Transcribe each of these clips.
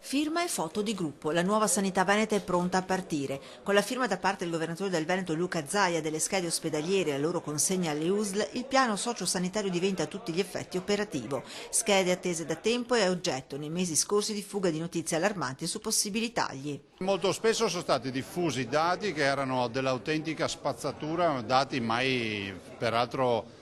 Firma e foto di gruppo. La nuova sanità veneta è pronta a partire. Con la firma da parte del governatore del Veneto Luca Zaia delle schede ospedaliere e la loro consegna alle USL, il piano sociosanitario diventa a tutti gli effetti operativo. Schede attese da tempo e oggetto nei mesi scorsi di fuga di notizie allarmanti su possibili tagli. Molto spesso sono stati diffusi dati che erano dell'autentica spazzatura, dati mai peraltro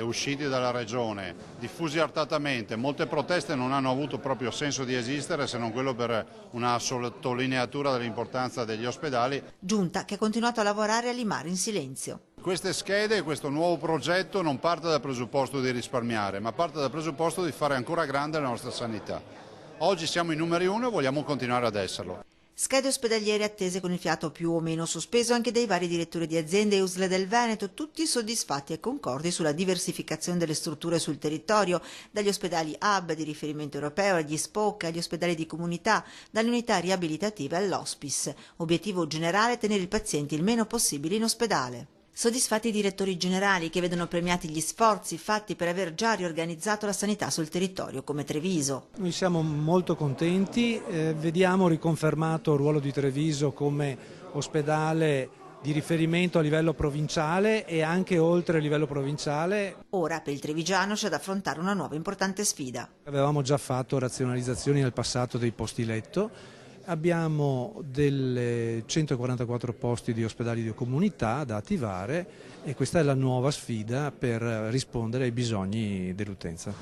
usciti dalla regione, diffusi artatamente. Molte proteste non hanno avuto proprio senso di esistere se non quello per una sottolineatura dell'importanza degli ospedali. Giunta che ha continuato a lavorare e a limare in silenzio. Queste schede e questo nuovo progetto non parte dal presupposto di risparmiare, ma parte dal presupposto di fare ancora grande la nostra sanità. Oggi siamo i numeri uno e vogliamo continuare ad esserlo. Schede ospedaliere attese con il fiato più o meno sospeso anche dai vari direttori di aziende e USL del Veneto, tutti soddisfatti e concordi sulla diversificazione delle strutture sul territorio, dagli ospedali hub di riferimento europeo agli SPOC, agli ospedali di comunità, dalle unità riabilitative all'hospice. Obiettivo generale: tenere i pazienti il meno possibile in ospedale. Soddisfatti i direttori generali che vedono premiati gli sforzi fatti per aver già riorganizzato la sanità sul territorio, come Treviso. Noi siamo molto contenti, vediamo riconfermato il ruolo di Treviso come ospedale di riferimento a livello provinciale e anche oltre il livello provinciale. Ora per il trevigiano c'è da affrontare una nuova importante sfida. Avevamo già fatto razionalizzazioni nel passato dei posti letto. Abbiamo delle 144 posti di ospedali di comunità da attivare e questa è la nuova sfida per rispondere ai bisogni dell'utenza.